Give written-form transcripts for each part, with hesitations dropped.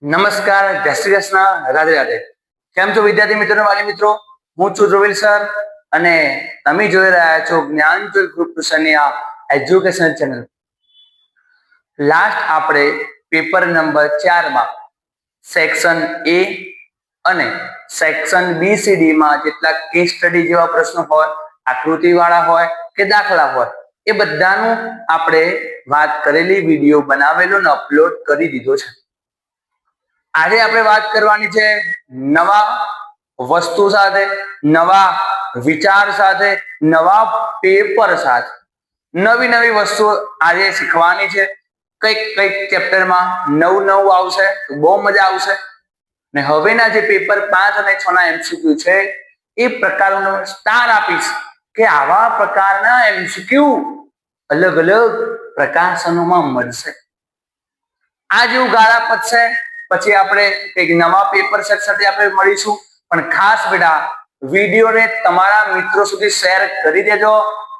નમસ્કાર, જય શ્રી કૃષ્ણ, રાધે રાધે. કેમ છો વિદ્યાર્થી મિત્રો, વાલી મિત્રો? હું છું ધ્રુવિલ સર અને તમે જોઈ રહ્યા છો જ્ઞાનચોલ ગ્રુપ ટ્યુશનની આ એજ્યુકેશન ચેનલ. લાસ્ટ આપણે પેપર નંબર 4 માં સેક્શન એ અને સેક્શન BCD માં જેટલા કેસ સ્ટડી જેવા પ્રશ્નો હોય, આકૃતિ વાળા હોય કે દાખલા હોય, એ બધાનું આપણે વાત કરેલી વિડીયો બનાવેલો ને અપલોડ કરી દીધો છે. આજે આપણે વાત કરવાની છે નવા વસ્તુ સાથે, નવા વિચાર સાથે, નવા પેપર સાથે. નવી વસ્તુઓ આજે શીખવાની છે. કઈક ચેપ્ટરમાં નવું આવશે, બહુ મજા આવશે. ને હવેના જે પેપર 5 અને 6 ના MCQ છે એ પ્રકારનો સ્ટાર આપીશ કે આવા પ્રકારના MCQ અલગ પ્રકાશનોમાં મળશે. આ જેવું ગાળા પતશે પછી આપણે કંઈક નવા પેપર સેટ સાથે આપણે મળીશું. પણ ખાસ બેટા વિડીયોને તમારા મિત્રો સુધી શેર કરી દેજો,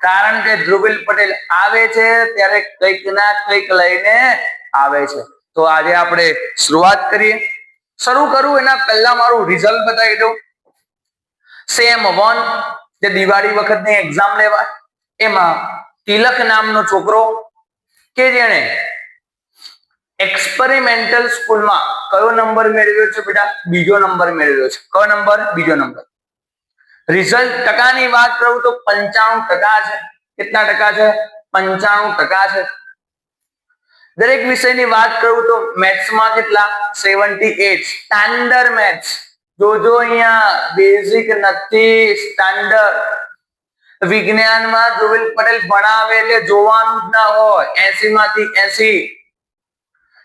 કારણ કે ધ્રુવિલ પટેલ આવે છે ત્યારે કંઈક ના કંઈક લઈને આવે છે. તો આજે આપણે શરૂઆત કરીએ. શરૂ કરું એના પહેલા મારું રિઝલ્ટ બતાવી દઉં. સેમ 1 જે દિવાળી વખતની એક્ઝામ લેવા, એમાં તિલક નામનો છોકરો કે જેણે એક્સપેરિમેન્ટલ સ્કૂલમાં કયો નંબર મેળવ્યો છે બેટા? બીજો નંબર મેળવ્યો છે. કયો નંબર? બીજો નંબર. રિઝલ્ટ ટકાની વાત કરું તો 95% છે. કેટલા ટકા છે? 95% છે. દરેક વિષયની વાત કરું તો મેથ્સમાં કેટલા? 78. Standard maths. જોજો અહીંયા બેઝિક નથી, સ્ટાન્ડર્ડ. વિજ્ઞાનમાં ધ્રુવિલ પટેલ ભણાવે એટલે જોવાનું જ ના હોય. 80 માંથી 80.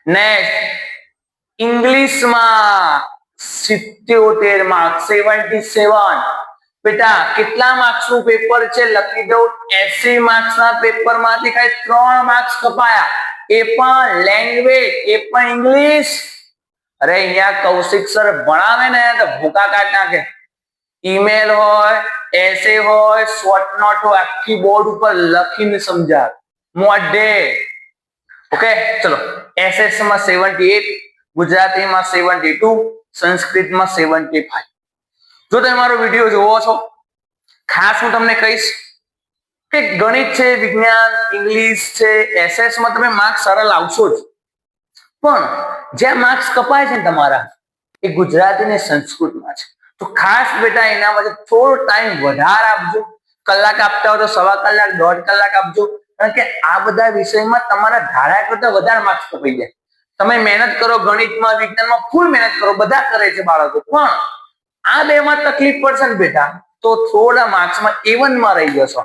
નેક્સ્ટ ઇંગ્લિશમાં 77 માર્ક, 77. બેટા કેટલા માર્ક્સનું પેપર છે લખી દઉં. 80 માર્ક્સના પેપરમાંથી ખાલી 3 માર્ક્સ કપાયા, એ પણ લેંગ્વેજ, એ પણ ઇંગ્લિશ. અરે અહીંયા કૌશિક સર ભણાવે ને તો ભૂકા કાઢ નાખે. ઈમેલ હોય, એસે હોય, શોર્ટ નોટ હોય, આખી બોર્ડ ઉપર લખીને સમજાવે મોઢે. ઓકે, ચલો. SS માં 78, ગુજરાતીમાં 72, સંસ્કૃતમાં 75. જો તમે મારો વિડીયો જોવો છો, ખાસ હું તમને કહીશ કે ગણિત છે, વિજ્ઞાન, ઇંગ્લિશ છે, SS માં તમે માર્ક્સ સારા લાવશો જ, પણ જ્યાં માર્ક્સ કપાય છે ને તમારા, એ ગુજરાતી ને સંસ્કૃતમાં છે. તો ખાસ બેટા એના માટે થોડો ટાઈમ વધારે આપજો. કલાક આપતા હોય તો 1/4 કલાક, 1.5 કલાક આપજો, કારણ કે આ બધા વિષયમાં તમારા ધાર્યા કરતા વધારે માર્ક્સ કપાઈ જાય. તમે મહેનત કરો, ગણિતમાં, વિજ્ઞાનમાં ફૂલ મહેનત કરો, બધા કરે છે બાળકો, પણ આ બેમાં તકલીફ પડશે ને બેટા તો થોડા માર્ક્સમાં A1 માં રહી જશો.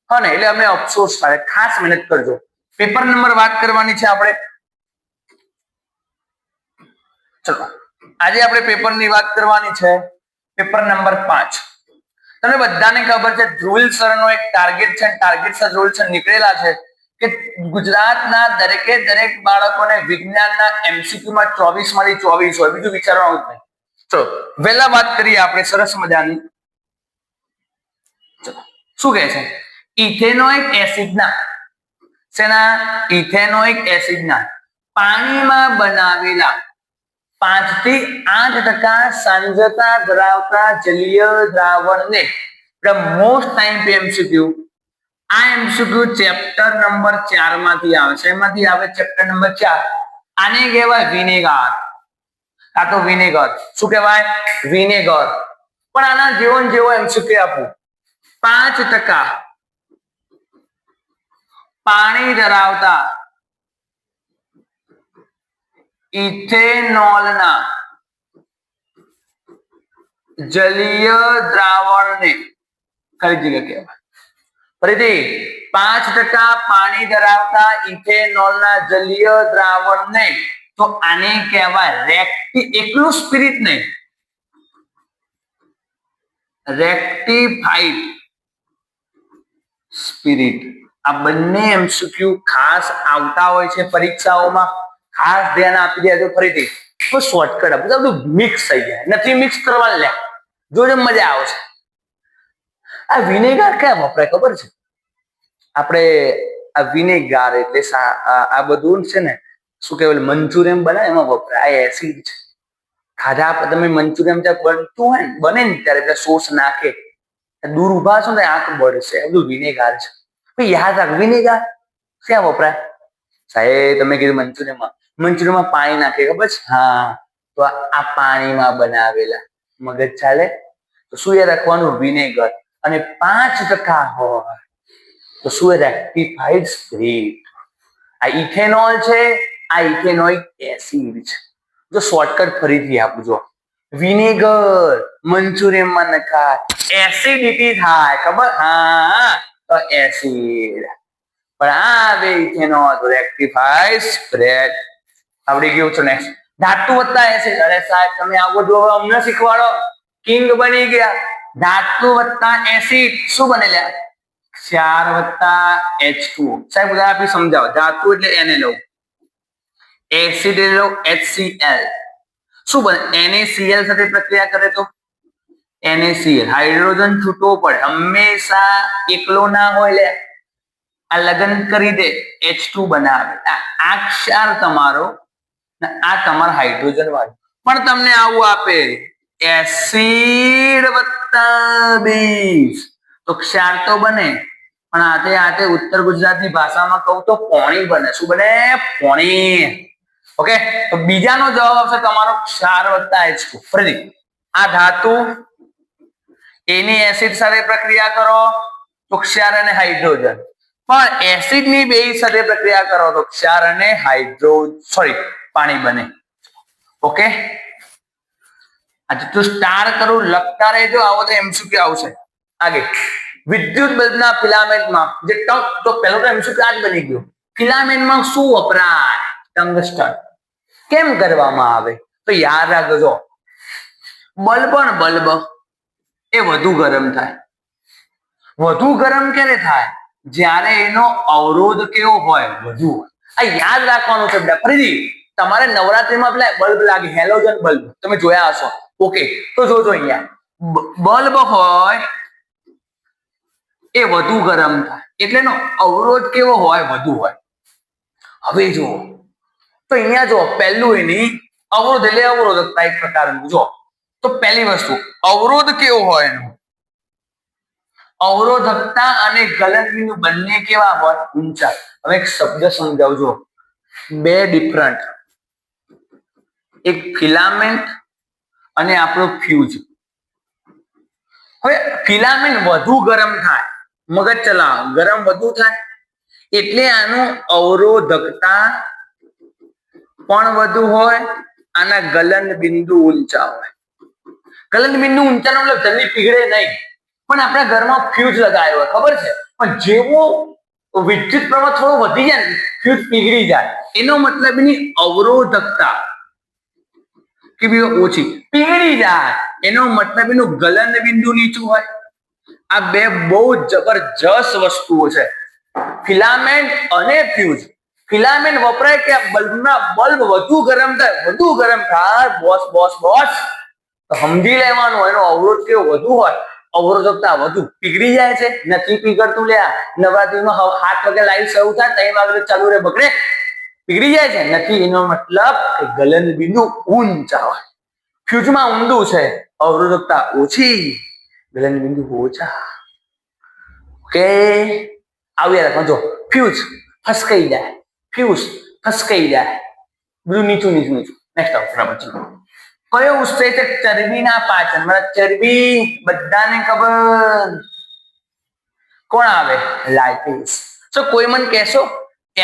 હા ને, એટલે અમે અફસોસ થાય. ખાસ મહેનત કરજો. પેપર નંબર વાત કરવાની છે આપણે. ચલો, આજે આપણે પેપરની વાત કરવાની છે. Paper number 5. તમને બધાને ખબર છે ધ્રુવિલ સરનો એક ટાર્ગેટ છે, ટાર્ગેટ સર ધ્રુવિલ સર નીકળેલા છે કે ગુજરાતના દરેક બાળકોને વિજ્ઞાનના MCQ માં 24 માંથી 24 હોય, બીજું વિચારવાનું જ નહીં. ચલો વહેલા વાત કરીએ આપણે સરસ મજાની. ચલો, શું કહે છે? ઇથેનોઇક એસિડના, શેના? ઇથેનોઇક એસિડના પાણીમાં બનાવેલા 5 થી 8% સાંદ્રતા ધરાવતા જલીય દ્રાવણને મોસ્ટ ટાઈમ MCQ. આ MCQ ચેપ્ટર નંબર 4 માંથી આવે છે. એમાંથી આવે ચેપ્ટર નંબર 4. આને કહેવાય વિનેગર. આ તો વિનેગર. શું કહેવાય? વિનેગર. પણ આના જેવો MCQ આપું. 5% પાણી ધરાવતા ઇથેનોલના જલીય દ્રાવણને કઈ જગ્યા કહેવાય? ફરીથી 5% પાણી ધરાવતા ઇથેનોલના જલીય દ્રાવણને તો આને કહેવાય એકલું સ્પિરિટ નહીં, રેક્ટિફાઈડ સ્પિરિટ. આ બંને MCQ ખાસ આવતા હોય છે પરીક્ષાઓમાં. ખાસ ધ્યાન આપી દેજો. ફરીથી શોર્ટકટ આપું, બધું મિક્સ થઈ જાય, નથી મિક્સ કરવા લે, જોજો મજા આવશે. આ વિનેગર ક્યાં વપરાય ખબર છે? આપણે આ વિનેગર એટલે આ બધું છે ને શું કહેવાય મંચુરિયન બને એમાં વપરાય આ એસિડ છે. ખાધા તમે મંચુરિયન ત્યાં બનતું હોય ને બને ને ત્યારે પેલા સોસ નાખે દૂર ઉભા છો ને આંખ બળશે બધું વિનેગાર છે. યાદ રાખ વિનેગાર ક્યાં વપરાય સાહેબ? તમે કીધું મંચુરિયનમાં પાણી નાખે ખબર છે? હા, તો આ પાણીમાં બનાવેલા મગજ ચાલે. તો શું યાદ રાખવાનું? વિનેગર. અને 5% હોય તો શું રેક્ટિફાઈડ સ્પિરિટ. આ ઇથેનોલ છે, આ ઇથેનોઇક એસિડ છે. જો શોર્ટકટ ફરીથી આપજો, વિનેગર મંચુરિયનમાં નખાય એસિડિટી થાય ખબર? હા, તો એસિડ. પણ આ બે ઇથેનોલ રેક્ટિફાઈડ સ્પ્રેડ. આવડી ગયું છે. નેક્સ્ટ, ધાતુ વત્તા એસિડ. અરે સાહેબ તમે આવો જો અમને શીખવાડો. કિંગ બની ગયા. ધાતુ વત્તા એસિડ શું બનેલા? ક્ષાર વત્તા H2O. સાહેબ ઉદાહરણ આપી સમજાવો. ધાતુ એટલે એને લઉં, એસિડ એટલે લઉં HCl. શું બને? NaCl સાથે પ્રક્રિયા કરે તો NaCl. હાઇડ્રોજન છૂટવો પડે, હંમેશા એકલો ના હોય. લે આ લગન કરી દે, H2 બનાવે. આ ક્ષાર તમારો, આ તમારો હાઇડ્રોજન વાળું. પણ તમને આવું આપે એસિડ વત્તા બેઝ, તો ક્ષાર તો બને, પણ આતે ઉત્તર ગુજરાતની ભાષામાં કહું તો પોણી બને. શું બને? પોણી. ઓકે, તો બીજાનો જવાબ આવશે તમારો ક્ષાર વત્તા H2. ફરીથી આ ધાતુ એની એસિડ સાથે પ્રક્રિયા કરો તો ક્ષાર અને હાઇડ્રોજન, પણ એસિડ ની બેઝ સાથે પ્રક્રિયા કરો તો ક્ષાર અને પાણી બને. ઓકે, તો સ્ટાર કરું, લખતા રહેજો. આવો તો એમસીક્યુ આવશે. આગે વિદ્યુત બલ્બના ફિલામેન્ટમાં જે તો પહેલો તો એમસીક્યુ આ જ બની ગયો. ફિલામેન્ટમાં શું વપરાય? ટંગસ્ટન. કેમ કરવામાં આવે? તો યાદ રાખજો, બલ્બ એ વધુ ગરમ થાય. વધુ ગરમ ક્યારે થાય? જ્યારે એનો અવરોધ કેવો હોય? વધુ હોય. આ યાદ રાખવાનું છે બેટા. ફરીથી તમારે નવરાત્રીમાં પેલા બલ્બ લાગે, હેલોજન બલ્બ, તમે જોયા હશો. ઓકે, તો જોજો અહીંયા બલ્બ હોય એ વધુ ગરમ થાય એટલે એનો અવરોધ કેવો હોય? વધુ હોય. હવે જુઓ તો અહીંયા જો પહેલું એની અવરોધ એટલે અવરોધકતા એક પ્રકારનું. જો તો પહેલી વસ્તુ અવરોધ કેવો હોય એનો? અવરોધકતા અને ગલનબિંદુ બંને કેવા હોય? ઊંચા. હવે એક શબ્દ સમજાવજો, બે ડિફરન્ટ, એક ફિલામેન્ટ અને આપણો ફ્યુઝ. હવે ફિલામેન્ટ વધુ ગરમ થાય, મગજ ચલાવો, ગરમ વધુ થાય એટલે આનું અવરોધકતા પણ વધુ હોય, આના ગલન બિંદુ ઊંચા હોય. ગલન બિંદુ ઊંચાનો મતલબ જલ્દી પીગળે નહીં, પણ આપણા ઘરમાં ફ્યુઝ લગાવ્યો હોય ખબર છે, પણ જેવો વિદ્યુત પ્રવાહ થોડો વધી જાય ને ફ્યુઝ પીગળી જાય. એનો મતલબ એની અવરોધકતા કે ઓછી, પીગળી જાય એનો મતલબ એનું ગલન બિંદુ નીચું હોય. આ બે બહુ જબરજસ્ત વસ્તુઓ છે, ફિલામેન્ટ અને ફ્યુઝ. ફિલામેન્ટ વપરાય કે બલ્બ વધુ ગરમ થાય, બોસ તો સમજી લેવાનું એનો અવરોધ કેવો વધુ હોય, અવરોધકતા વધુ. પીગળી જાય છે? નથી પીગળતું. લ્યા નવરાત્રીમાં 7 વાગે લાઈટ શરૂ થાય, 3 વાગે ચાલુ રહે, બગડે? પીગળી જાય છે? નથી. એનો મતલબ ગલન બિંદુ ઊંચા હોય. ફ્યુઝમાં ઊંડું છે, અવરોધકતા ઓછી, ગલન બિંદુ ઓછા. ઓકે, આવ્યા રાખો. જો ફ્યુઝ ફસકાઈ જાય, બધું નીચું. નેક્સ્ટ બરાબર. ચલો, કયો ઉત્સેચક ચરબીના પાચન? ચરબી બધાને ખબર, કોણ આવે? લાઇપેઝ. તો કોઈ મને કહેશો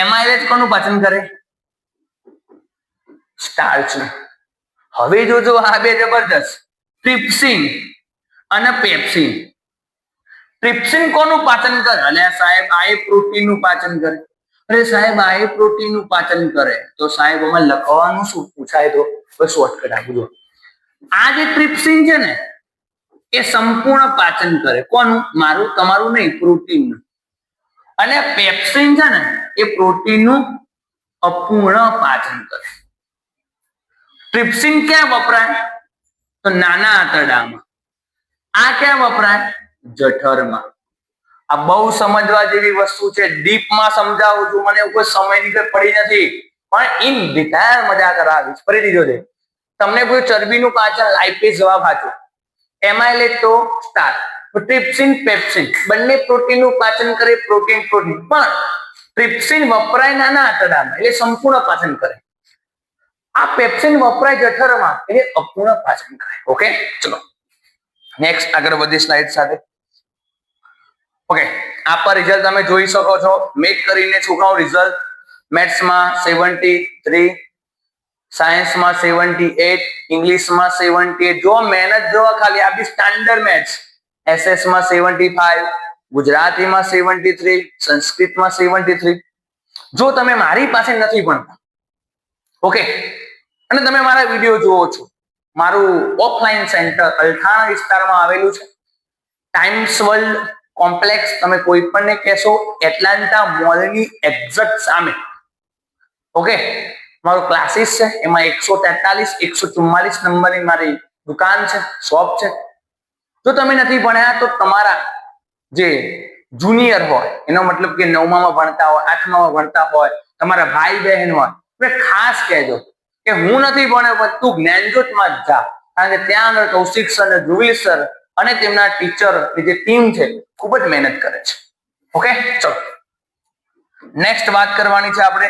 એમાઇલેજ કોનું પાચન કરે? સ્ટાર્ચ. હવે જોજો આ બે જબરદસ્ત, ટ્રિપ્સિન અને પેપ્સિન. ટ્રિપ્સિન કોનું પાચન કરે? અલે સાહેબ આ પ્રોટીન નું પાચન કરે. અરે સાહેબ આ પ્રોટીન નું પાચન કરે તો સાહેબ આમાં લખવાનું શું પૂછાય? તો બસ શોર્ટકટ આપજો. આ જે ટ્રિપ્સિન છે ને એ સંપૂર્ણ પાચન કરે. કોનું? મારું તમારું નહીં, પ્રોટીનનું. અને પેપ્સિન છે ને એ પ્રોટીનનું અપૂર્ણ પાચન કરે. ટ્રિપ્સિન ક્યાં વપરાય? તો નાના આંતરડામાં. આ ક્યાં વપરાય? જઠરમાં. આ બહુ સમજવા જેવી વસ્તુ છે, ડીપમાં સમજાવું છું, મને કોઈ સમયની કોઈ પડી નથી, પણ ઇન ડિટેલ મજા કરાવીશ. ફરીથી જોજે. તમને કોઈ ચરબીનું પાચન લાઇપેઝ જવાબ આપ્યો, એમાઇલેજ તો સ્ટાર્ટ, ટ્રિપ્સિન પેપ્સિન બંને પ્રોટીનનું પાચન કરે, પ્રોટીન પણ ટ્રિપ્સિન વપરાય નાના આંતરડામાં એટલે સંપૂર્ણ પાચન કરે. આ પેપ્સિન વપરાય જઠરમાં એટલે અપૂર્ણ પાચન કરે. ઓકે, ચલો નેક્સ્ટ આગળ વધી સ્લાઇડ સાથે. ઓકે, આ પર રિઝલ્ટ તમે જોઈ શકો છો. મેક કરીને છોકરાઓ રિઝલ્ટ મેથ્સમાં 73, સાયન્સમાં 78, ઇંગ્લિશમાં 78. જો મહેનત જો ખાલી આપી સ્ટાન્ડર્ડ મેથ્સ. SS માં 75, ગુજરાતીમાં 73, સંસ્કૃતમાં 73. જો તમે મારી પાસે નથી ભણતા, ઓકે, અને તમે મારા વિડીયો જુઓ છો, મારું ઓફલાઈન સેન્ટર અલથાણા વિસ્તારમાં આવેલું છે. ટાઈમ્સ વર્લ્ડ કોમ્પ્લેક્સ, તમે કોઈ પણ ને કહેશો એટલાન્ટા મોલની એક્ઝેક્ટ સામે. ઓકે, મારો ક્લાસીસ છે, એમાં 143, 144 નંબરની મારી દુકાન છે, શોપ છે. જો તમે નથી ભણ્યા તો તમારા જે જુનિયર હોય, એનો મતલબ કે 9માં ભણતા હોય, 8માં ભણતા હોય, તમારા ભાઈ બહેન હોય, તો ખાસ કહેજો કે હું નથી ભણ્યો પણ તું જ્ઞાનજ્યોતમાં જ જા, કારણ કે ત્યાં આગળ કૌશિક સર અને ધ્રુવીલ સર અને તેમના ટીચર જે ટીમ છે ખૂબ જ મહેનત કરે છે. ઓકે, ચલો નેક્સ્ટ વાત કરવાની છે આપણે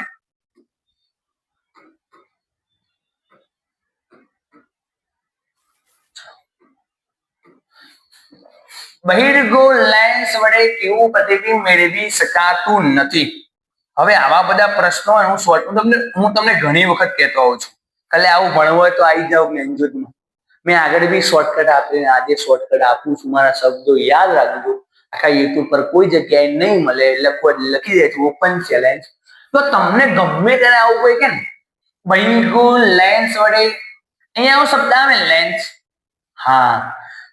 બહિર્ગોળ લેન્સ વડે કેવું પ્રતિબિંબ મેળવી શકાતું નથી. હવે આવા બધા પ્રશ્નો હું તમને ઘણી વખત કહેતો હોઉં છું, કાલે આવું ભણવું હોય તો આવી જાવ જ્ઞાનજ્યોતમાં. મેં આગળ બી શોર્ટકટ આપીને આજે શોર્ટકટ આપું છું. મારા શબ્દો યાદ રાખજો, આખા યુટ્યુબ પર કોઈ જગ્યાએ નહીં મળે લખી દેજો ઓપન ચેલેન્જ. તો તમને ગમે ત્યારે આવું કોઈ કે બહિર્ગોળ લેન્સ વડે, અહીંયા આવો શબ્દ આવે લેન્સ, હા,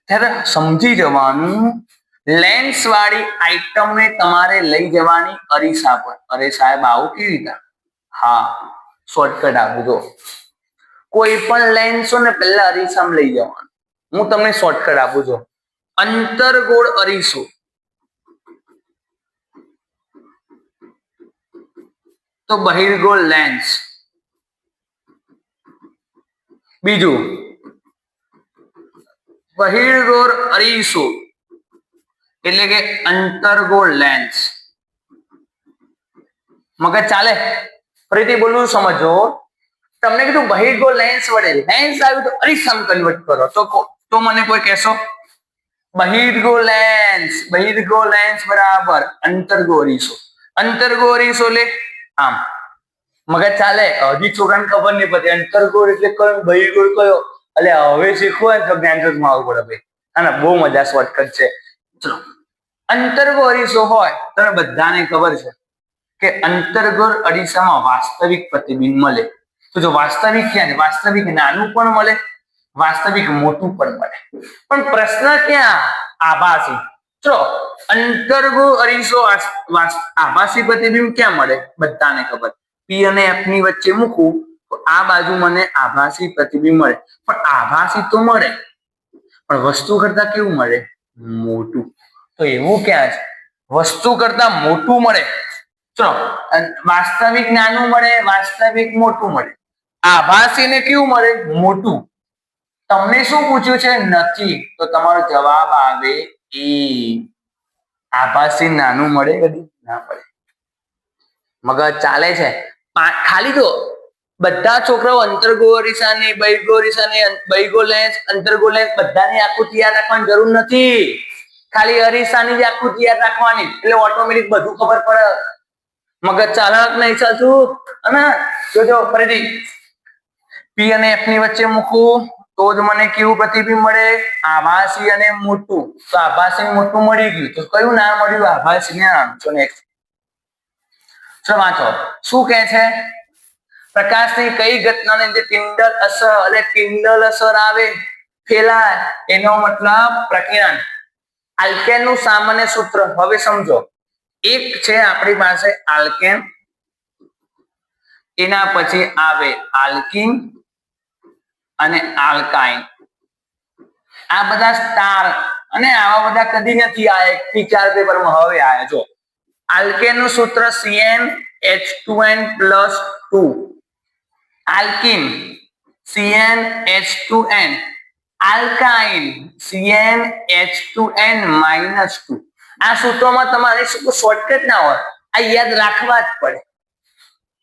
ત્યારે સમજી જવાનું લેન્સ વાળી આઈટમને તમારે લઈ જવાની અરીસા પર. અરે સાહેબ આવું કેવી રીતે? હા, શોર્ટકટ આપું જો. કોઈ પણ લેન્સ ને પહેલા અરીસામાં લઈ જવાનું. હું તમને શોર્ટકટ આપું છું. અંતર્ગોળ અરીસો, તો બહિર્ગોળ લેન્સ. બીજું બહિર્ગોળ અરીસો એટલે કે અંતર્ગોળ લેન્સ. મગજ ચાલે? ફરીથી બોલું, સમજો. તમને કીધું બહિર્ગોળ લેન્સ વડે, લેન્સ આવ્યું તો અરીસામાં કન્વર્ટ કરો. તો મને કોઈ કહેશો બહિર્ગોળ લેન્સ બરાબર અંતર્ગોળ અરીસો. અંતર્ગોળ અરીસો એટલે આમ. મગજ ચાલે? હજી છોકરાને ખબર નહીં પડતી અંતર્ગોળ એટલે કયો, બહિર્ગોળ કયો. એટલે હવે શીખવું હોય તો જ્ઞાનજ્યોતમાં આવવું પડે ભાઈ. હા, બહુ મજા, શોર્ટકટ છે. ચલો, અંતર્ગોળ અરીસો હોય તમે બધાને ખબર છે કે અંતર્ગોળ અરીસામાં વાસ્તવિક પ્રતિબિંબ મળે. તો જો વાસ્તવિક ક્યાં? વાસ્તવિક નાનું પણ મળે, વાસ્તવિક મોટું પણ મળે. પણ પ્રશ્ન ક્યાં? આભાસી. ચલો, અંતર્ગોળ અરીસો આભાસી પ્રતિબિંબ ક્યાં મળે? બધાને ખબર, P અને F ની વચ્ચે મૂકું તો આ બાજુ મને આભાસી પ્રતિબિંબ મળે. પણ આભાસી તો મળે, પણ વસ્તુ કરતા કેવું મળે? મોટું. તો એવું ક્યાં છે? વસ્તુ કરતા મોટું મળે. ચલો, વાસ્તવિક નાનું મળે, વાસ્તવિક મોટું મળે. આભાસી ને કેવું મળે? મોટું. તમને શું પૂછ્યું છે? નથી. તો તમારો જવાબ આવે E. આભાસી નાનું મળે, કદી ના મળે. મગજ ચાલે છે? ખાલી તો બધા છોકરાઓ અંતર્ગોળ અરીસાની, બહિર્ગોળ અરીસાની, બહિર્ગોળ લેન્સ, અંતર્ગોળ લેન્સ બધાની આકૃતિ યાદ રાખવાની જરૂર નથી. ખાલી અરીસાની જ આકૃતિ યાદ રાખવાની એટલે ઓટોમેટિક બધું ખબર પડે. મગજ ચાલક નહીં ચાલતું. અને જોજો ફરીથી P અને F ની વચ્ચે મૂકું તો જ મને કેવું પ્રતિબિંબ મળે? આભાસી અને મોટું. તો આભાસી મોટું મળી ગયું, તો કયું ના મળ્યું? આભાસી ને નાનું. તો નેક્સ્ટ ચલો વાંચો. શું કહે છે? પ્રકાશની કઈ ઘટનાને જે ટિન્ડલ અસર એટલે ટિન્ડલ અસર આવે, ફેલાય, એનો મતલબ પ્રકિરણ. આલ્કેન નું સામાન્ય સૂત્ર હવે સમજો. એક છે આપણી પાસે આલ્કેન, એના પછી આવે આલ્કીન અને આલ્કાઇન. આ બધા સ્ટાર અને આવા બધા કદી નથી આયા, 1 થી 4 પેપરમાં હવે આયા. જો આલ્કેન નું સૂત્ર CnH2n+2. Alkyne CnH2n, alkyne CnH2n-2. આ સૂત્રોમાં તમારે શોર્ટકટ ના હોય, આ યાદ રાખવા જ પડે.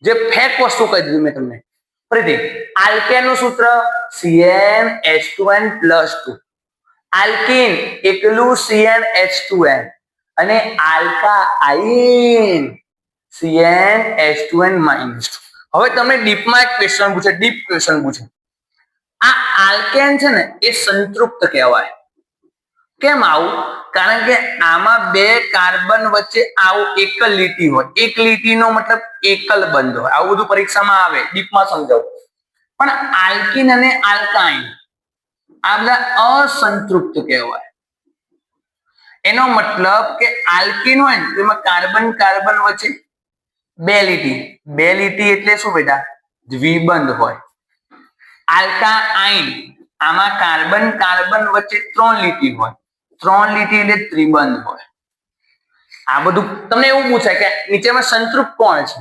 જે ફેક વસ્તુ કહી દીધું મેં તમને. ફરીથી આલ્કેન નું સૂત્ર CnH2n+2, આલ્કિન એકલું CnH2n અને આલ્કાઇન CnH2n-2. હવે તમને ડીપમાં એક ક્વેશ્ચન પૂછે, ડીપ ક્વેશ્ચન પૂછે. આ આલ્કેન છે ને એ સંતૃપ્ત કહેવાય. કેમ આવું? કારણ કે આમાં બે કાર્બન વચ્ચે આવું એકલ લીટી હોય. એક લીટીનો મતલબ એકલ બંધ હોય. આવું બધું પરીક્ષામાં આવે, ડીપમાં સમજાવું. પણ આલ્કિન અને આલ્કાઇન આ બધા અસંતૃપ્ત કહેવાય. એનો મતલબ કે આલ્કિન હોય ને એમાં કાર્બન કાર્બન વચ્ચે બે લીટી એટલે શું બેટા? દ્વિબંધ હોય. આલ્કાઇન આમાં કાર્બન કાર્બન વચ્ચે ત્રણ લીટી હોય. ત્રણ લીટી એટલે ત્રિબંધ હોય. આ બધું તમને એવું પૂછાય કે નીચેમાં સંતૃપ્ત કોણ છે,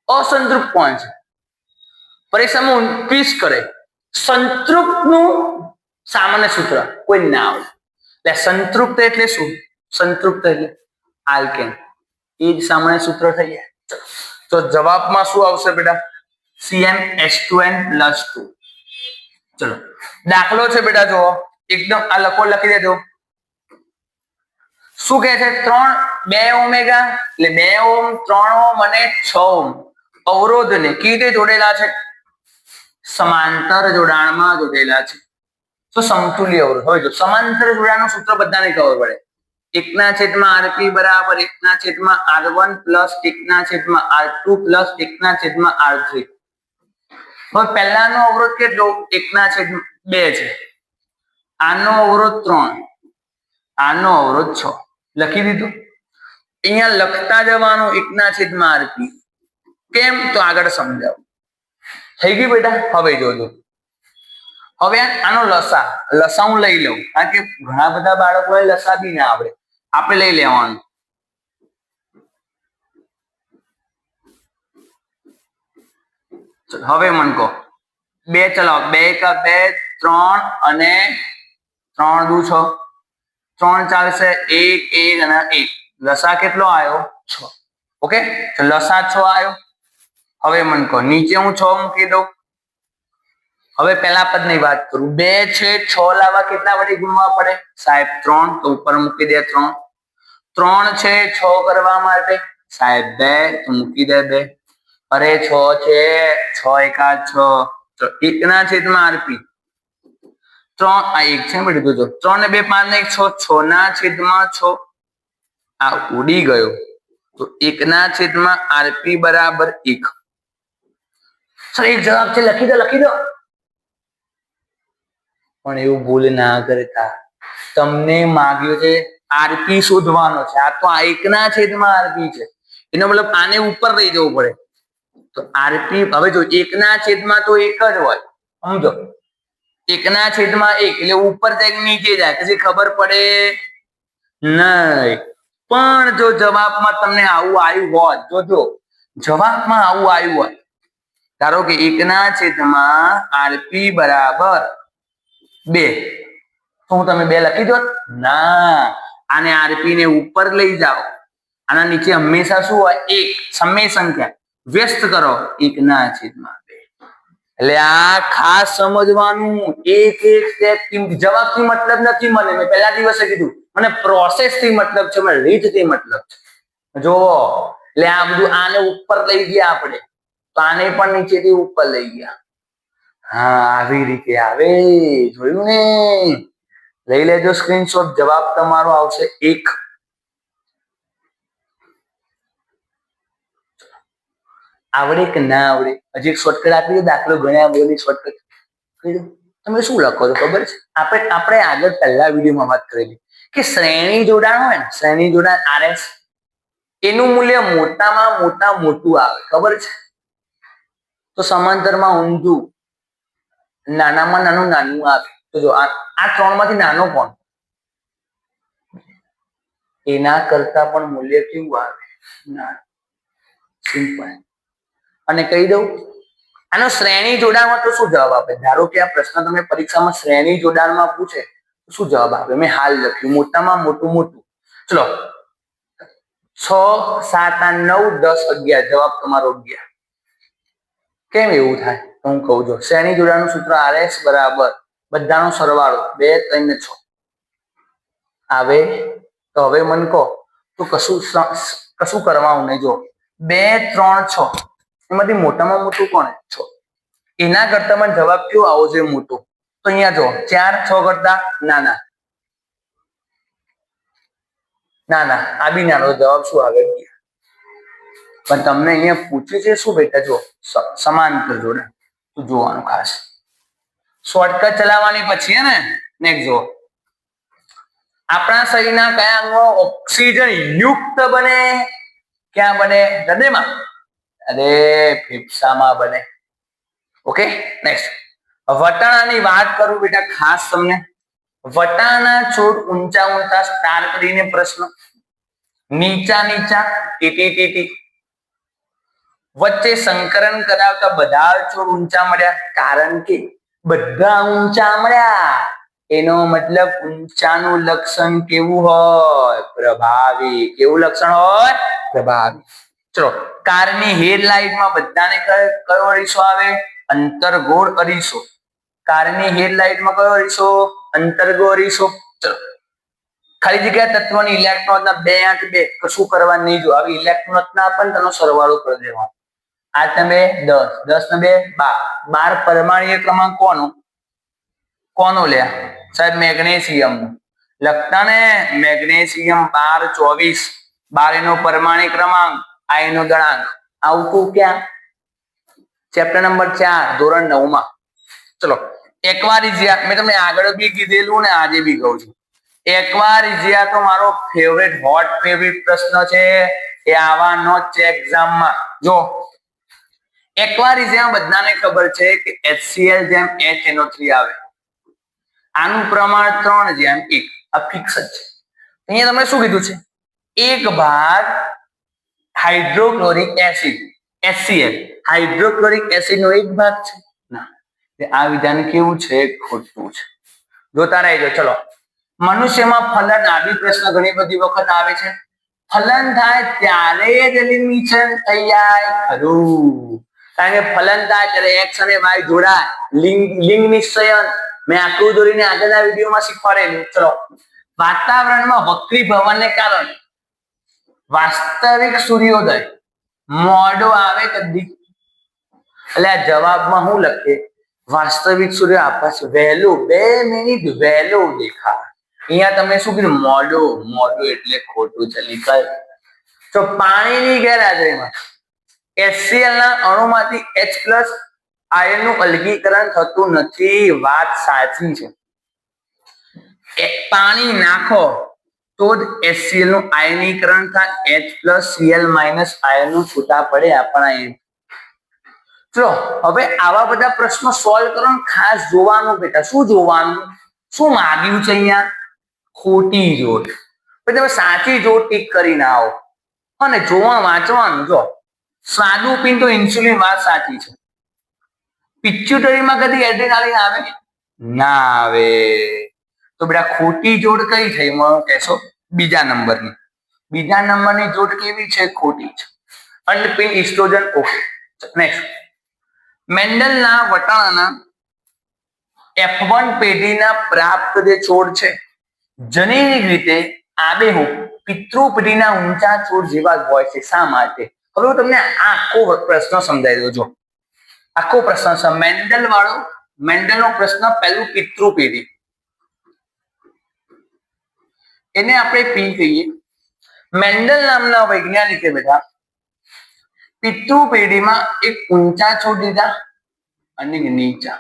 અસંતૃપ્ત કોણ છે? પરીક્ષામાં ક્વિઝ કરે. સંતૃપ્ત નું સામાન્ય સૂત્ર કોઈ ના આવડે. એટલે સંતૃપ્ત એટલે શું? સંતૃપ્ત એટલે આલ્કેન. એ જ સામાન્ય સૂત્ર થઈ જાય. તો જવાબમાં શું આવશે બેટા? CnH2n+2. ચલો દાખલો છે બેટા, જો એકદમ આ લખી દેજો. શું કહે છે? 2 ઓમેગા એટલે 2 ઓમ, 3 ઓમ અને 6 ઓમ અવરોધને કેવી રીતે જોડેલા છે? સમાંતર જોડાણમાં જોડેલા છે. તો સમતુલ્ય અવરોધ. હવે જો સમાંતર જોડાણનું સૂત્ર બધાને ખબર પડે. 1/Rp બરાબર 1/R1 plus 1/R2 plus 1/R3. હવે પહેલાનો અવરોધ કેટલો? 1/2 છે. આનો અવરોધ 3, આનો અવરોધ 6. લખી દીધું. અહીંયા લખતા જવાનું 1/Rp. કેમ? તો આગળ સમજાવું. થઈ ગયું બેટા? હવે જોજો. હવે આનો લસા હું લઈ લઉં, કારણ કે ઘણા બધા બાળકોને લસા બી ના આવડે. આપણે લઈ લેવાનું. હવે મન કહો 2 ચલાવો. 2 કા 2, 3 અને 3 દુ 6. 3 ચાલશે, 1 1 અને 1. લસા કેટલો આવ્યો? 6. ઓકે, તો લસા 6 આવ્યો. હવે મન કહો નીચે હું 6 મૂકી દઉં. હવે પહેલા પદની વાત કરું. 2 છે, 6 લાવવા કેટલા વડે ગુણવા પડે? સાહેબ 3. તો ઉપર મૂકી દે 3. 3 છે 6 કરવા માટે સાહેબ 2, તો મૂકી દે 2. અરે 6 છે, 6 એકા 6, તો 1/Rp. 3 આ 1 છે બેટા, જોજો. 3 ને 2 5 ને 1 6, 6/6. આ ઉડી ગયો. તો 1/Rp બરાબર 1. સર એક જવાબ છે, લખી દો. પણ એવું ભૂલ ના કરતા. તમને માંગ્યો છે આરપી શોધવાનો છે. આ તો 1/Rp છે. એનો મતલબ આને ઉપર લઈ જવું પડે. તો આરપી હવે જો 1/1 તો 1 જ હોય. સમજો 1/1 એટલે ઉપર જાય નીચે જાય, પછી ખબર પડે નહીં. પણ જો જવાબમાં તમને આવું આવ્યું હોત, જોજો જવાબમાં આવું આવ્યું હોત, ધારો કે 1/Rp બરાબર 2, તો હું તમે 2 લખી દો ના. આને આરપી ને ઉપર લઈ જાઓ. આના નીચે હંમેશા શું હોય? 1. સમય સંખ્યા વ્યસ્ત કરો 1/2. એટલે આ ખાસ સમજવાનું. એક સ્ટેપ જવાબથી મતલબ નથી મને. મેં પહેલા દિવસે કીધું મને પ્રોસેસ થી મતલબ છે, મને રીત થી મતલબ છે. જો એટલે આ બધું આને ઉપર લઈ ગયા આપણે, તો આને પણ નીચેથી ઉપર લઈ ગયા. હા, આવી રીતે આવે. જોયું ને? લઈ લેજો સ્ક્રીનશોટ. જવાબ તમારો આવશે 1. આવડે કે ના આવડે? હજી એક શોર્ટકટ આપી દો. દાખલો ગણ્યા વગરની શોર્ટકટ. તમે શું લખો છો ખબર છે? આપણે આગળ પહેલા વિડીયોમાં વાત કરેલી કે શ્રેણી જોડાણ હોય ને, શ્રેણી જોડાણ RS, એનું મૂલ્ય મોટામાં મોટું આવે. ખબર છે? તો સમાંતરમાં ઊંધું નાનામાં નાનું આવે. તો જો આ 3 માંથી નાનો કોણ? એના કરતા પણ મૂલ્ય કેવું આવે? ના. સિમ્પલ. અને કહી દઉં આનો શ્રેણી જોડાણમાં તો શું જવાબ આપે? ધારો કે આ પ્રશ્ન તમે પરીક્ષામાં શ્રેણી જોડાણમાં પૂછે તો શું જવાબ આપે? મેં હાલ લખ્યું મોટામાં મોટું મોટું. ચલો 6 7 8 9 10 11 જવાબ તમારો 11. કેમ એવું થાય? હું કહું છું શ્રેણી જોડાણનું સૂત્ર RS બરાબર બધાનો સરવાળો 2 3 ને 6 આવે. તો હવે મને કહો તો કશું કરવાનું નહીં. જો 2 3 6 એમાંથી મોટામાં મોટું કોણ? 6. એના કરતા મને જવાબ કયો આવો જોઈએ? મોટો. તો અહીંયા જો 4 6 કરતા નાના નાના આ બી નાનો. જવાબ શું આવે? પણ તમને અહીંયા પૂછ્યું છે શું બેટા? જો સમાંતર જોડાણ જોવાનું ખાસ. શોર્ટકટ ચલાવવાની પછી હે ને. નેક્સ્ટ જો આપણા શરીરના કયા અંગો ઓક્સિજન યુક્ત બને? ક્યાં બને? હૃદયમાં? અરે ફેફસામાં બને. ઓકે નેક્સ્ટ વટાણાની વાત કરું બેટા ખાસ તમને. વટાણા છોડ ઊંચા ઊંચા સ્ટાર કરીને પ્રશ્ન, નીચા નીચા ટીટી ટીટી. વચ્ચે સંકરણ કરાવતા બધા છોડ ઊંચા મળ્યા કારણ કે બધા ઊંચા મળ્યા. એનો મતલબ ઊંચાનું લક્ષણ કેવું હોય? પ્રભાવી. કેવું લક્ષણ હોય? પ્રભાવી. ચલો કારની હેડલાઇટમાં બધાને કયો અરીસો આવે? અંતર્ગોળ અરીસો. કારની હેડલાઇટમાં કયો અરીસો? અંતર્ગોળ અરીસો. ચલો ખાલી જગ્યા તત્વની ઇલેક્ટ્રોન 2 8 2 કશું કરવા નહીં. જો આવી ઇલેક્ટ્રોન ના પણ તેનો સરવાળો કરી દેવાનો. આ તમે 10 10 ને 2 12 પરમાણ્વીય ક્રમાંક કોનો લ્યા સાહેબ? મેગ્નેશિયમ લખતા ને. મેગ્નેશિયમ 12 24 12 એનો પરમાણ્વીય ક્રમાંક, આ એનો ગણાંક. આવતું ક્યાં? ચેપ્ટર નંબર 4 ધોરણ 9 માં. ચલો એક્વારિઝિયા મેં તમને આગળ બી કીધેલું ને આજે બી કહું છું. એક્વારિઝિયા તો મારો ફેવરેટ હોટ ફેવરેટ પ્રશ્ન છે. એ આવવાનો છે એક્ઝામમાં. જો એક્વારિઝિયા બધાને ખબર છે કે HCl જેમ HNO3 આવે. આનું પ્રમાણ 3 જેમ 1. આ ફિક્સ જ છે. અહીંયા તમને શું કીધું છે? એક ભાગ hydrochloric acid HCl hydrochloric acid નો એક ભાગ છે. ના, આ વિધાન કેવું છે? ખોટું છે. જોતા રહેજો. ચલો મનુષ્યમાં ફલન આવી પ્રશ્ન ઘણી બધી વખત આવે છે. ફલન થાય ત્યારે જ એલિમિનેશન થઈ જાય ખરું. કારણ કે ફલન થાય ત્યારે એક્સ અને વાય જોડાય. લિંગ નિશ્ચયન મેં આકૃતિ દોરીને આગળના વિડીયોમાં શીખવાડેલું. ચલો વાતાવરણમાં વક્રીભવનને કારણે વાસ્તવિક સૂર્યોદય મોડો આવે કદી. એટલે આ જવાબમાં હું લખે? વાસ્તવિક સૂર્ય આકાશ વહેલું 2 મિનિટ વહેલું દેખાય. અહીંયા તમે શું કીધું? મોડો. મોડો એટલે ખોટું ચલી ગયું. તો પાણીની ગેરહાજરીમાં HCl ના અણુમાંથી H+ આયનનું અલગીકરણ થતું નથી. વાત સાચી છે. પાણી નાખો તો જ HCl નું આયનીકરણ થાય. H+Cl- આયનો છૂટા પડે આપણા. ચલો હવે આવા બધા પ્રશ્નો સોલ્વ કરો. ખાસ જોવાનું બેટા. શું જોવાનું? શું માંગ્યું છે અહીંયા? ખોટી જોડ. પછી તમે સાચી જોડ ટીક કરીને આવો અને જોવા વાંચવાનું. જો સ્વાદુપિંડ તો ઇન્સ્યુલિન વાત સાચી છે. પિચ્યુટરીમાં કદી એડ્રેનાલિન આવે? ના આવે. તો બેટા ખોટી જોડ કઈ થઈ? મને કહેશો બીજા નંબરની. બીજા નંબરની જોડ કેવી છે? ખોટી છે. અંડપિંડ ઇસ્ટ્રોજન. ઓકે નેક્સ્ટ મેન્ડલના વટાણાના F1 પેઢીના પ્રાપ્ત જે છોડ છે જનીનિક રીતે આબેહૂબ પિતૃ પેઢીના ઊંચા છોડ જેવા હોય છે. શા માટે? હવે હું તમને આખો પ્રશ્ન સમજાવી દઉં. જો આખો પ્રશ્ન મેન્ડલ વાળો. મેન્ડલનો પ્રશ્ન પહેલું પિતૃ પેઢી, એને આપણે પી કહીએ. મેન્ડલ નામના વૈજ્ઞાનિકે બેટા પિતૃ પેઢીમાં એક ઊંચા છોડ લીધા અને નીચા.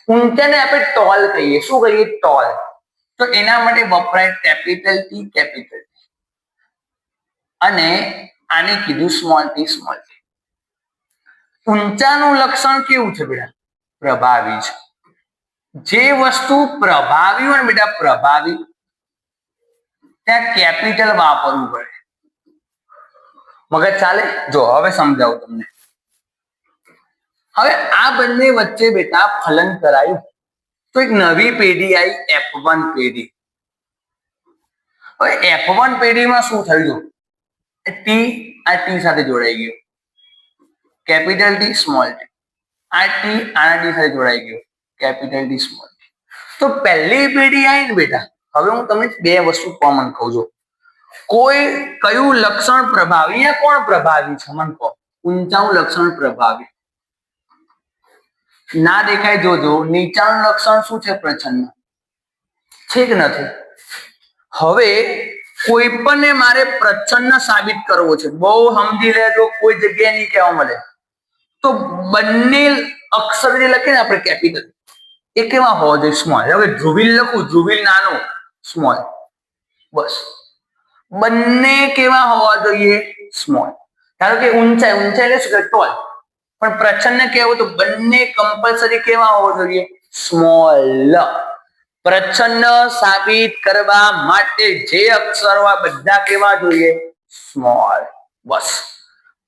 ઊંચાને આપણે ટોલ કહીએ. શું કહીએ? ટોલ. તો એના માટે વપરાય કેપિટલ T કેપિટલ T અને આને કીધું સ્મોલ t સ્મોલ t. ઊંચાનું લક્ષણ કેવું છે બેટા? પ્રભાવી છે. જે વસ્તુ પ્રભાવી હોય ને બેટા પ્રભાવી ત્યાં કેપિટલ વાપરવું પડે. મગજ ચાલે? જો હવે સમજાવું તમને. હવે આ બંને વચ્ચે બેટા ફલન કરાયું તો એક નવી પેઢી આવી F1 પેઢી. હવે F1 પેઢીમાં શું થયું? ટી આ ટી સાથે જોડાઈ ગયું, કેપિટલ ટી સ્મોલ ટી. આ ટી આના ટી સાથે જોડાઈ ગયું, કેપિટલ ટી સ્મોલ ટી. તો પહેલી પેઢી આવી ને બેટા, હવે હું તમને બે વસ્તુ કોમન કહું છું. કોઈ કયું લક્ષણ પ્રભાવી, અહીંયા કોણ પ્રભાવી છે મને કહો? ઊંચાનું લક્ષણ પ્રભાવી. ના દેખાય જોજો, નીચાનું લક્ષણ શું છે? પ્રચ્છન્ન છે કે નથી? હવે કોઈ પણ મારે પ્રચ્છન્ન સાબિત કરવો છે, બહુ સમજી લેજો, કોઈ જગ્યાએ નહીં કહેવા મળે. તો બંને અક્ષર જે લખીએ ને આપણે કેપિટલ, એ કેવા હોવા જોઈએ? સ્મોલ. હવે ધ્રુવીલ લખું, ધ્રુવીલ નાનો, સ્મોલ. બસ બંને કેવા હોવા જોઈએ? સ્મોલ. ધારો કે ઊંચાઈ, ઊંચાઈ એટલે શું કે ટોલ, પણ પ્રચ્છન્ન કહેવું તો બંને કમ્પલસરી કેવા હોવા જોઈએ? સ્મોલ. પ્રચ્છન્ન સાબિત કરવા માટે જે અક્ષરો આ બધા કેવા જોઈએ? સ્મોલ. બસ,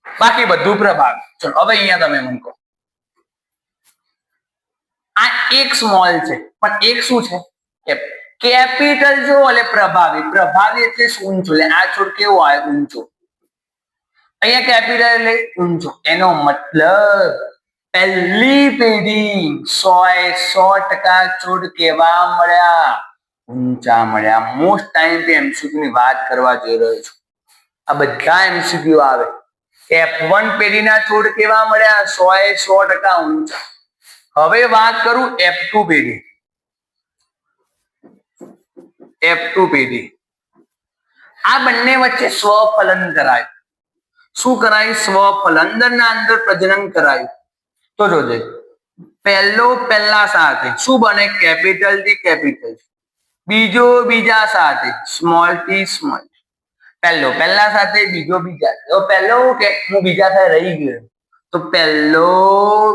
બાકી બધું પ્રભાવી. ચલો હવે અહીંયા તમે મને કહો, આ એક સ્મોલ છે પણ એક શું છે? કેપિટલ જો એટલે પ્રભાવી. પ્રભાવી એટલે ઊંચો, એટલે આ છોડ કેવો આવે? ઊંચો. અહીંયા કેપિટલ એટલે ઊંચો. એનો મતલબ પહેલી પેઢી 100% છોડ કેવા મળ્યા? ઊંચા મળ્યા. મોસ્ટ ટાઈમ પે એમસીક્યુ ની વાત કરવા જઈ રહ્યો છું. આ બધા એમસીક્યુ આવે. F1 પેઢીના છોડ કેવા મળ્યા? 100% ઊંચા. હવે વાત કરું F2 પેઢી. F2 પેઢી, આ બંને વચ્ચે સ્વફલન કરાયું. શું કરાયું? સ્વફલન. અંદરના અંદર પ્રજનન કરાયું. તો જોજે, પહેલા સાથે શું બને? Capital T capital. બીજો બીજા સાથે સ્મોલ ટી સ્મોલ. પહેલા સાથે, બીજો બીજા. તો પહેલો કે હું બીજા સાથે રહી ગયો, તો પહેલો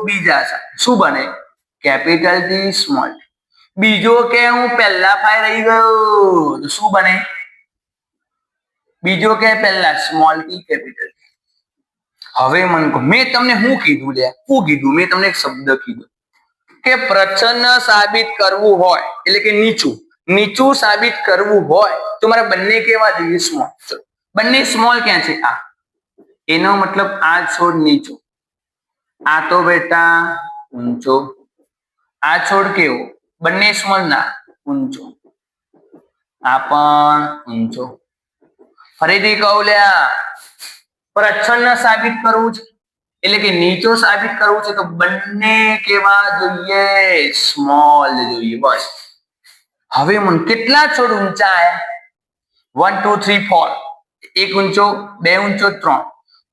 બીજા સાથે શું બને? Capital T small T. બીજો કે હું પહેલા ફાઈ રહી ગયો, તો શું બને? બીજો કે પહેલા સ્મોલ ટી કેપિટલ. હવે મને કહો, મેં તમને શું કીધું? શું કીધું? મેં તમને એક શબ્દ કીધો કે પ્રચ્છન્ન સાબિત કરવું હોય એટલે કે નીચું સાબિત કરવું હોય તો મારે બંને કેવા જોઈએ? સ્મોલ. ચલો, બંને સ્મોલ ક્યાં છે? આ. એનો મતલબ આ છોડ નીચો, આ તો બેટા ઊંચો. આ છોડ કેવો? બંને સ્મોલ ના, ઊંચો. આ પણ ઊંચો. ફરીથી કહું લ્યા, પ્રચ્છન્ન સાબિત કરવું છે એટલે કે નીચો સાબિત કરવું છે તો બંને કેવા જોઈએ? સ્મોલ જોઈએ. બસ. હવે મને કેટલા છોડ ઊંચા આયા? 1 2 3 4. એક ઊંચો, બે ઊંચો, 3.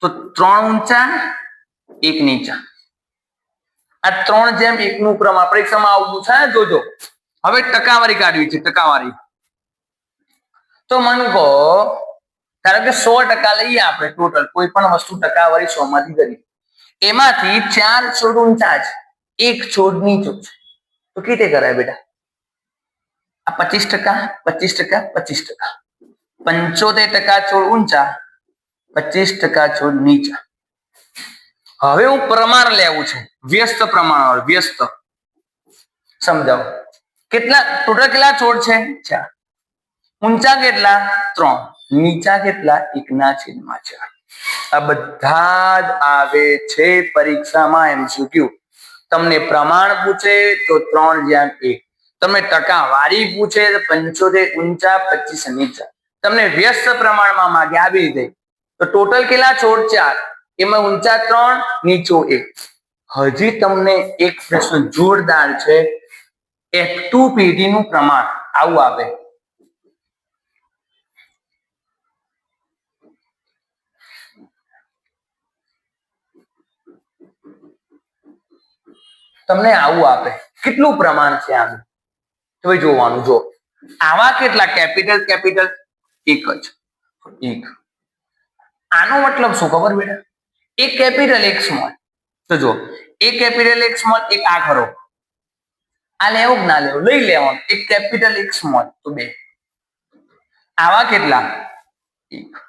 તો 3 ઊંચા, એક નીચા. આ 3 જેમ 1 નું ક્રમ પરીક્ષામાં આવતું છે, જોજો. હવે ટકાવારી કાઢવી છે, ટકાવારી. તો મને કહો, કારણ કે 100% લઈએ આપણે ટોટલ, કોઈ પણ વસ્તુ ટકાવારી 100 માંથી કરી, એમાંથી 4 છોડ ઊંચા છે, એક છોડ નીચો છે. તો કેવી રીતે કરાય બેટા? આ 25%, 25%, 25%. 75% છોડ ઊંચા, 25% છોડ નીચા. હવે હું પ્રમાણ લેવું છે, વ્યસ્ત પ્રમાણ. વ્યસ્ત સમજાવો. કેટલા ટોટલ કેટલા છોડ છે? 4. ઊંચા કેટલા? 3. નીચા કેટલા? 1/4. આ બધા જ આવે છે પરીક્ષામાં એમસીક્યુ. તમને પ્રમાણ પૂછે તો 3/1. તમને ટકાવારી પૂછે તો 75 ઊંચા, 25 નીચા. તમને વ્યસ્ત પ્રમાણમાં માંગે આવી રીતે. તો ટોટલ કેટલા છોડ? 4. એમાં ઊંચા 3, નીચો 1. હજી તમને એક પ્રશ્ન જોરદાર છે. F2 પેઢીનું પ્રમાણ આવું આવે. તમને આવું આપે. કેટલું પ્રમાણ છે આનું? તો જોવાનું. જો આવા કેટલા? કેપિટલ કેપિટલ એક જ, એક. આનો મતલબ શું ખબર બેટા? એક કેપિટલ એક સ્મોલ. તો જો એક કેપિટલ એક સ્મોલ, એક આ ખરો. આ લેવું ના લેવું? લઈ લેવાનું. એક કેપિટલ એક સ્મોલ તો 2. આવા કેટલા? 1.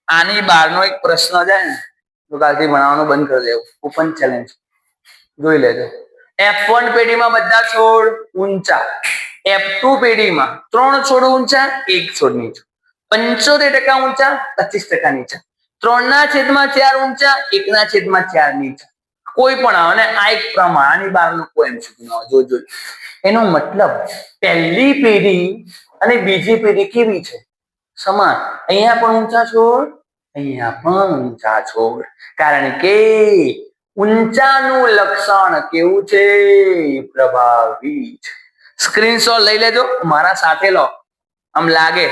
આની બહારનો એક પ્રશ્ન જાય ને તો કાલથી ભણાવવાનું બંધ કરી દેવું. Open challenge. જોઈ લેજો. F1 પેઢીમાં બધા છોડ ઊંચા, F2 પેઢીમાં 3 છોડ ઊંચા, 1 છોડ નીચો, 75% ઊંચા, 25% નીચા, 3/4 ઊંચા, 1/4 નીચા. કોઈ પણ અને આ એક પ્રમાણ, આની બહારનું કોઈ MCQ ન હોય. જો એનો મતલબ પહેલી પેઢી અને બીજી પેઢી કેવી છે? સમાન. અહીંયા પણ ઊંચા છોડ, અહીંયા પણ ઊંચા છોડ, કારણ કે ઊંચાનું લક્ષણ કેવું છે? પ્રભાવી છે. સ્ક્રીનશોટ લઈ લેજો, મારા સાથે લો, આમ લાગે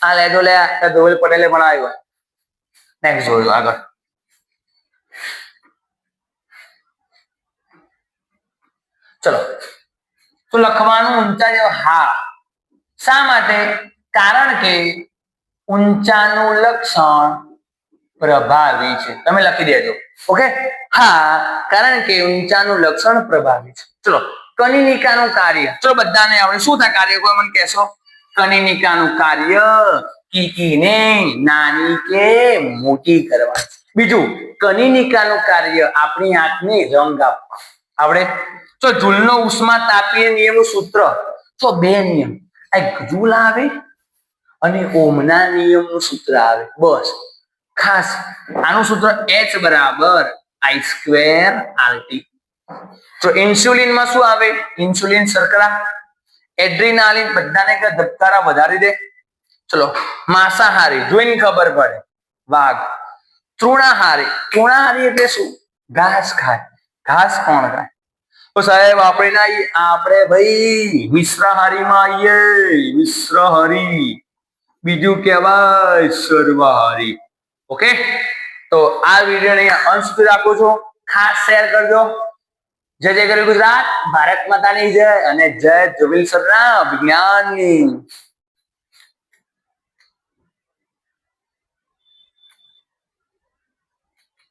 આ લેજો. લે ધોવેલ પટેલે બનાવ્યો. નેક્સ્ટ જોયું આગળ. ચલો, તો લખવાનું ઊંચા જેવા. હા, શા માટે? કારણ કે ઊંચાનું લક્ષણ પ્રભાવી છે. તમે લખી દેજો. ઓકે, હા, કારણ કે ઊંચાનું લક્ષણ પ્રભાવી છે. ચલો, કનિનિકાનું કાર્ય. ચલો, બધાને આવડે. શું થાય કાર્ય? કોઈ મને કહેશો? કનિનિકાનું કાર્ય કીકીને નાની કે મોટી કરવા. બીજું, કનિનિકાનું કાર્ય આપણી આંખને રંગ આપવા. આવડે? તો ઝૂલનો ઉષ્મા તાપીય નિયમનું સૂત્ર. તો 2 નિયમ, એક ઝૂલ આવે અને ઓહમના નિયમનું સૂત્ર આવે. બસ, ખાસ આનું સૂત્ર H બરાબર I²RT. તો ઇન્સ્યુલિનમાં શું આવે? ઇન્સ્યુલિન શર્કરા, એડ્રીનાલિન, બધાને કે ધબકારા વધારી દે. ચલો, માંસાહારી જોઈને ખબર પડે, વાઘ. તૃણાહારી, તૃણાહારી એટલે શું? ઘાસ ખાય. ઘાસ કોણ ખાય? તો સાહેબ આપણે ના, આપણે ભાઈ મિશ્રાહારીમાં આવીએ. મિશ્રાહારી, બીજું કહેવાય સર્વાહારી. ઓકે, તો આ વિડીયો ને અંત સુધી રાખું છું. ખાસ શેર કરજો. જય જય ગરવી ગુજરાત, ભારત માતાની જય અને જય જોવિલ સરના વિજ્ઞાનની.